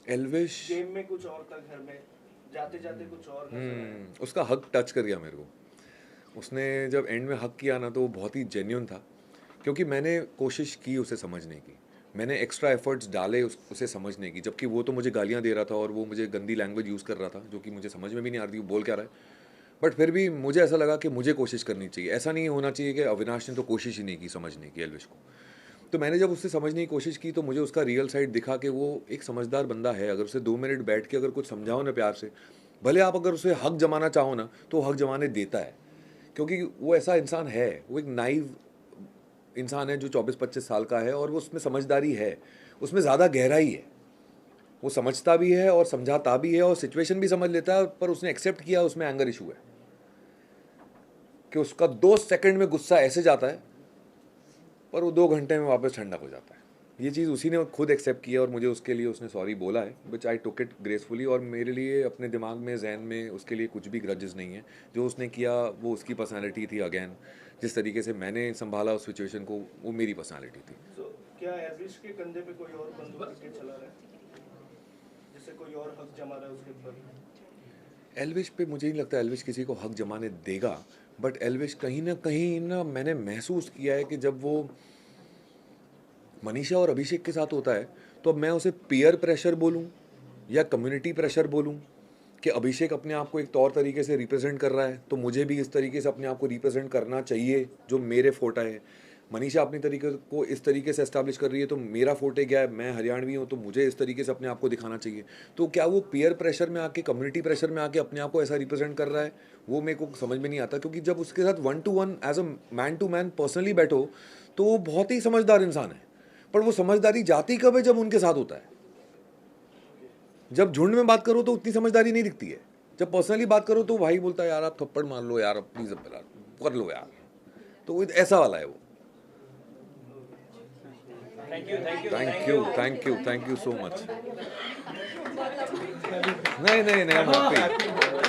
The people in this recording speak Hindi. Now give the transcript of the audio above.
एल्विश गेम में कुछ और था, घर में जाते जाते कुछ और नजर आया। उसका हक टच कर गया मेरे को। उसने जब एंड में हक किया ना तो वो बहुत ही जेन्युइन था, क्योंकि मैंने कोशिश की उसे समझने की, मैंने एक्स्ट्रा एफर्ट्स डाले उसे समझने की, जबकि वो तो मुझे गालियाँ दे रहा था और वो मुझे गंदी लैंग्वेज यूज़ कर रहा था जो कि मुझे समझ में भी नहीं आ रही थी वो बोल क्या रहा है। बट फिर भी मुझे ऐसा लगा कि मुझे कोशिश करनी चाहिए, ऐसा नहीं होना चाहिए कि अविनाश ने तो कोशिश ही नहीं की समझने की एल्विश को। तो मैंने जब उससे समझने की कोशिश की तो मुझे उसका रियल साइड दिखा कि वो एक समझदार बंदा है। अगर उसे 2 मिनट बैठ के अगर कुछ समझाओ ना प्यार से, भले आप अगर उसे हक जमाना चाहो ना तो हक जमाने देता है, क्योंकि वो ऐसा इंसान है, वो एक नाइव इंसान है जो 24-25 साल का है और वो उसमें समझदारी है, उसमें ज़्यादा गहराई है, वो समझता भी है और समझाता भी है और सिचुएशन भी समझ लेता है। पर उसने एक्सेप्ट किया उसमें एंगर इशू है कि उसका 2 सेकंड में गुस्सा ऐसे जाता है पर वो 2 घंटे में वापस ठंडा हो जाता है। ये चीज़ उसी ने खुद एक्सेप्ट किया और मुझे उसके लिए उसने सॉरी बोला है, विच आई टुक इट ग्रेसफुली। और मेरे लिए अपने दिमाग में जहन में उसके लिए कुछ भी ग्रजेस नहीं है। जो उसने किया वो उसकी पर्सनैलिटी थी। अगेन जिस तरीके से मैंने संभाला उस सिचुएशन को वो मेरी पर्सनैलिटी थी। So, क्या एल्विश के कंधे पे कोई और बंदूक रख के चला रहा है, जैसे कोई और हक जमा रहा है उसके ऊपर? एल्विश पे मुझे नहीं लगता एल्विश किसी को हक जमाने देगा, बट एल्विश कहीं ना मैंने महसूस किया है कि जब वो मनीषा और अभिषेक के साथ होता है तो अब मैं उसे पीयर प्रेशर बोलूं या कम्युनिटी प्रेशर बोलूं कि अभिषेक अपने आप को एक तौर तरीके से रिप्रेजेंट कर रहा है तो मुझे भी इस तरीके से अपने आप को रिप्रेजेंट करना चाहिए जो मेरे फोटा है। मनीषा अपनी तरीके को इस तरीके से एस्टैब्लिश कर रही है तो मेरा फोटे क्या है, मैं हरियाणवी हूँ तो मुझे इस तरीके से अपने आप को दिखाना चाहिए। तो क्या वो पीयर प्रेशर में आके कम्युनिटी प्रेशर में आके अपने आप को ऐसा रिप्रेजेंट कर रहा है, वो मेरे को समझ में नहीं आता। क्योंकि जब उसके साथ 1 to 1 as a man to man personally बैठो तो वो बहुत ही समझदार इंसान है, पर वो समझदारी जाती कब है, जब उनके साथ होता है। जब झुंड में बात करो तो उतनी समझदारी नहीं दिखती है, जब पर्सनली बात करो तो भाई बोलता है यार आप थप्पड़ मार लो यार, प्लीज कर लो यार। तो वो ऐसा वाला है वो। Thank you so much. नहीं नहीं नहीं, I'm happy.